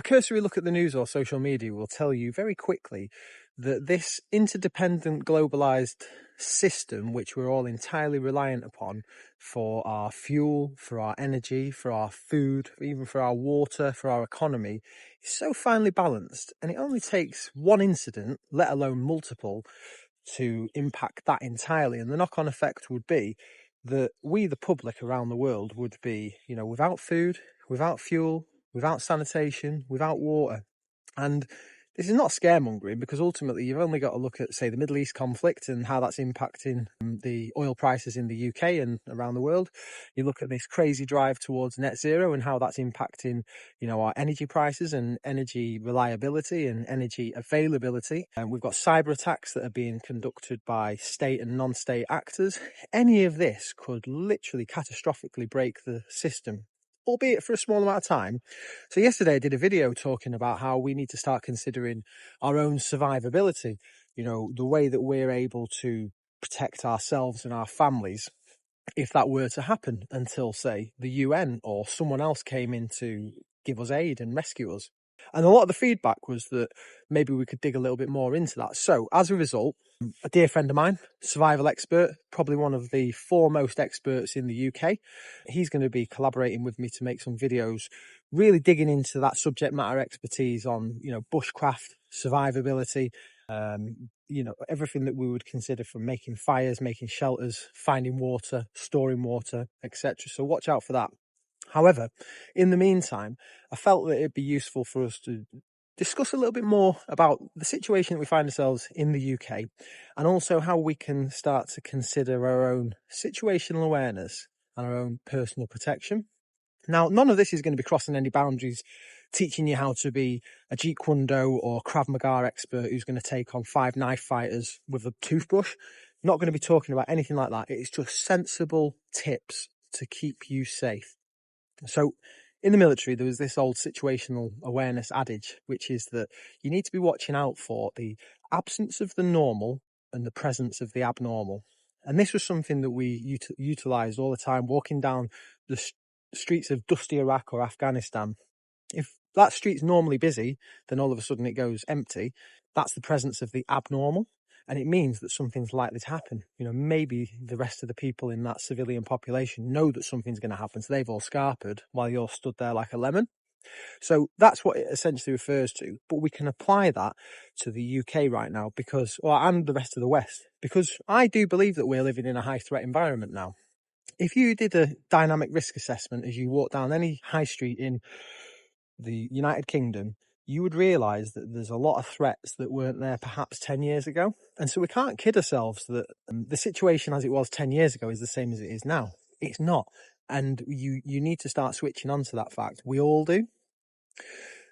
A cursory look at the news or social media will tell you very quickly that this interdependent globalized system, which we're all entirely reliant upon for our fuel, for our energy, for our food, even for our water, for our economy, is so finely balanced. And it only takes one incident, let alone multiple, to impact that entirely. And the knock-on effect would be that we, the public around the world, would be, without food, without fuel, without sanitation, without water. And this is not scaremongering, because ultimately you've only got to look at, say, the Middle East conflict and how that's impacting the oil prices in the UK and around the world. You look at this crazy drive towards net zero and how that's impacting, our energy prices and energy reliability and energy availability. And we've got cyber attacks that are being conducted by state and non-state actors. Any of this could literally catastrophically break the system, albeit for a small amount of time. So yesterday I did a video talking about how we need to start considering our own survivability, the way that we're able to protect ourselves and our families if that were to happen, until, say, the UN or someone else came in to give us aid and rescue us. And a lot of the feedback was that maybe we could dig a little bit more into that. So as a result, a dear friend of mine, survival expert, probably one of the foremost experts in the UK, he's going to be collaborating with me to make some videos really digging into that subject matter expertise on, bushcraft, survivability, everything that we would consider, from making fires, making shelters, finding water, storing water, etc. So watch out for that. However, in the meantime, I felt that it'd be useful for us to discuss a little bit more about the situation that we find ourselves in the UK, and also how we can start to consider our own situational awareness and our own personal protection. Now, none of this is going to be crossing any boundaries, teaching you how to be a Jeet Kune Do or Krav Maga expert who's going to take on 5 knife fighters with a toothbrush. Not going to be talking about anything like that. It's just sensible tips to keep you safe. So in the military, there was this old situational awareness adage, which is that you need to be watching out for the absence of the normal and the presence of the abnormal. And this was something that we utilised all the time, walking down the streets of dusty Iraq or Afghanistan. If that street's normally busy, then all of a sudden it goes empty. That's the presence of the abnormal. And it means that something's likely to happen. Maybe the rest of the people in that civilian population know that something's going to happen, so they've all scarpered while you're stood there like a lemon. So that's what it essentially refers to. But we can apply that to the UK right now and the rest of the West, because I do believe that we're living in a high threat environment now. If you did a dynamic risk assessment as you walk down any high street in the United Kingdom, you would realise that there's a lot of threats that weren't there perhaps 10 years ago. And so we can't kid ourselves that the situation as it was 10 years ago is the same as it is now. It's not. And you need to start switching on to that fact. We all do.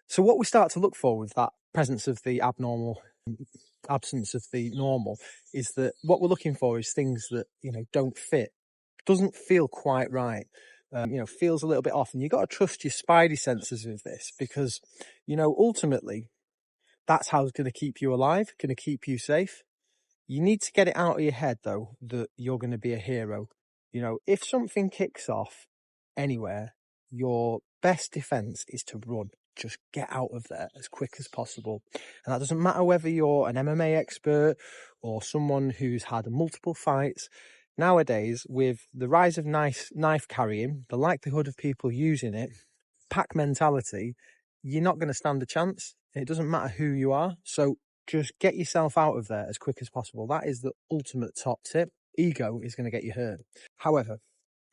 So what we start to look for with that presence of the abnormal, absence of the normal, is that what we're looking for is things that, don't fit, doesn't feel quite right. Feels a little bit off, and you've got to trust your spidey senses with this, because, ultimately that's how it's going to keep you alive, going to keep you safe. You need to get it out of your head, though, that you're going to be a hero. If something kicks off anywhere, your best defense is to run. Just get out of there as quick as possible. And that doesn't matter whether you're an MMA expert or someone who's had multiple fights. Nowadays, with the rise of knife carrying, the likelihood of people using it, pack mentality, you're not going to stand a chance. It doesn't matter who you are. So just get yourself out of there as quick as possible. That is the ultimate top tip. Ego is going to get you hurt. However,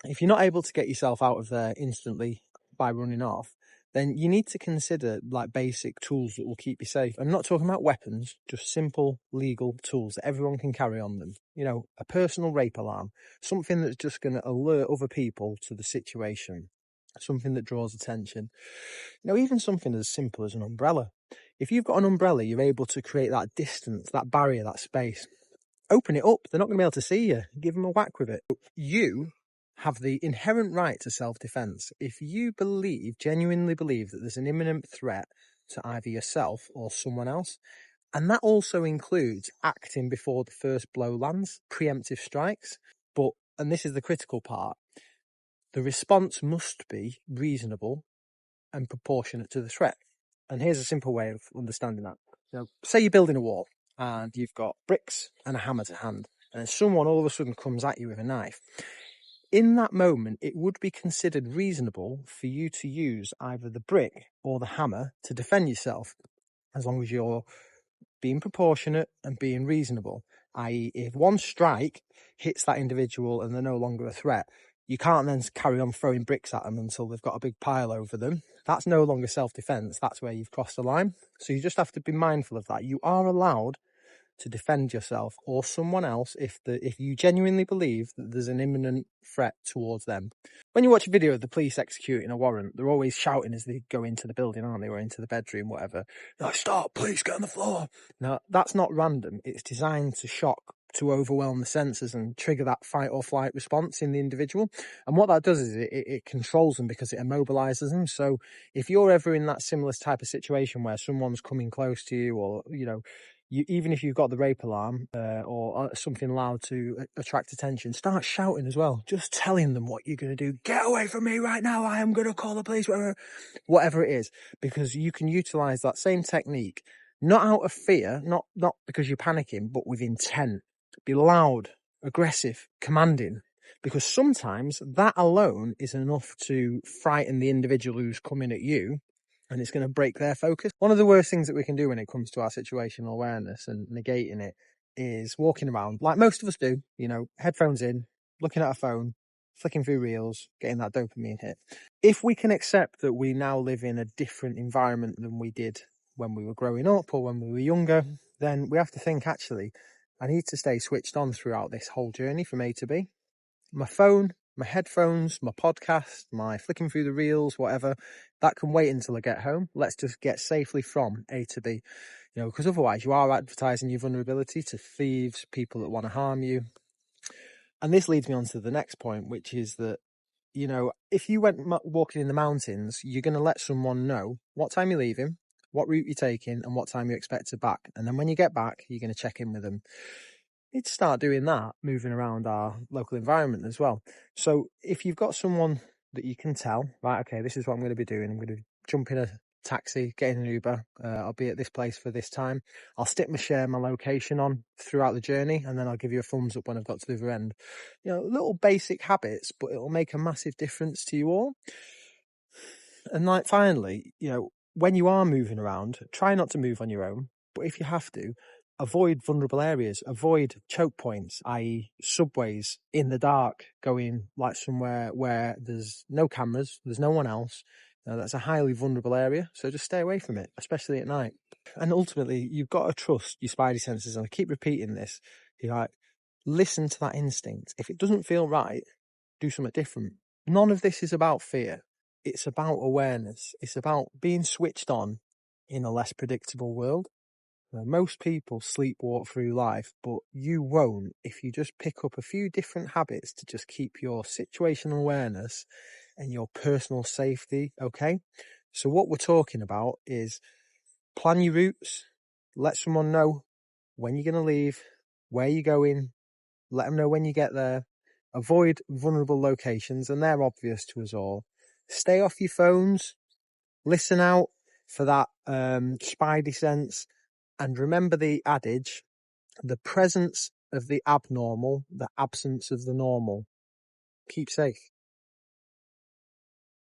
if you're not able to get yourself out of there instantly by running off, then you need to consider basic tools that will keep you safe. I'm not talking about weapons, just simple legal tools that everyone can carry on them. A personal rape alarm, something that's just going to alert other people to the situation, something that draws attention. Even something as simple as an umbrella. If you've got an umbrella, you're able to create that distance, that barrier, that space. Open it up. They're not going to be able to see you. Give them a whack with it. You have the inherent right to self-defense. If you genuinely believe that there's an imminent threat to either yourself or someone else, and that also includes acting before the first blow lands, preemptive strikes. And this is the critical part, the response must be reasonable and proportionate to the threat. And here's a simple way of understanding that. So say you're building a wall and you've got bricks and a hammer to hand, and someone all of a sudden comes at you with a knife. In that moment, it would be considered reasonable for you to use either the brick or the hammer to defend yourself, as long as you're being proportionate and being reasonable. I.e., if one strike hits that individual and they're no longer a threat, you can't then carry on throwing bricks at them until they've got a big pile over them. That's no longer self-defense. That's where you've crossed the line. So you just have to be mindful of that. You are allowed to defend yourself or someone else if you genuinely believe that there's an imminent threat towards them. When you watch a video of the police executing a warrant, they're always shouting as they go into the building, aren't they, or into the bedroom, whatever. They're like, "Stop, police, get on the floor." Now, that's not random. It's designed to shock, to overwhelm the senses and trigger that fight or flight response in the individual. And what that does is it controls them because it immobilizes them. So if you're ever in that similar type of situation where someone's coming close to you, or, even if you've got the rape alarm or something loud to attract attention, start shouting as well. Just telling them what you're going to do. Get away from me right now. I am going to call the police, whatever it is, because you can utilize that same technique, not out of fear, not because you're panicking, but with intent. Be loud, aggressive, commanding, because sometimes that alone is enough to frighten the individual who's coming at you, and it's going to break their focus. One of the worst things that we can do when it comes to our situational awareness and negating it is walking around like most of us do, headphones in, looking at our phone, flicking through reels, getting that dopamine hit. If we can accept that we now live in a different environment than we did when we were growing up or when we were younger, then we have to think, actually, I need to stay switched on throughout this whole journey from A to B. My phone, my headphones, my podcast, my flicking through the reels, whatever, that can wait until I get home. Let's just get safely from A to B, because otherwise you are advertising your vulnerability to thieves, people that want to harm you. And this leads me on to the next point, which is that, if you went walking in the mountains, you're going to let someone know what time you're leaving, what route you're taking, and what time you expect to back. And then when you get back, you're going to check in with them. Need to start doing that, moving around our local environment as well. So if you've got someone that you can tell, right, okay, this is what I'm going to be doing. I'm going to jump in a taxi, get in an Uber. I'll be at this place for this time. I'll stick my location on throughout the journey, and then I'll give you a thumbs up when I've got to the other end. Little basic habits, but it'll make a massive difference to you all. And finally, when you are moving around, try not to move on your own. But if you have to, avoid vulnerable areas, avoid choke points, i.e. subways in the dark, going like somewhere where there's no cameras, there's no one else. That's a highly vulnerable area, so just stay away from it, especially at night. And ultimately, you've got to trust your spidey senses, and I keep repeating this. Listen to that instinct. If it doesn't feel right, do something different. None of this is about fear. It's about awareness. It's about being switched on in a less predictable world. Most people sleepwalk through life, but you won't if you just pick up a few different habits to just keep your situational awareness and your personal safety, okay? So what we're talking about is plan your routes, let someone know when you're going to leave, where you're going, let them know when you get there, avoid vulnerable locations, and they're obvious to us all. Stay off your phones, listen out for that spidey sense, and remember the adage, the presence of the abnormal, the absence of the normal. Keep safe.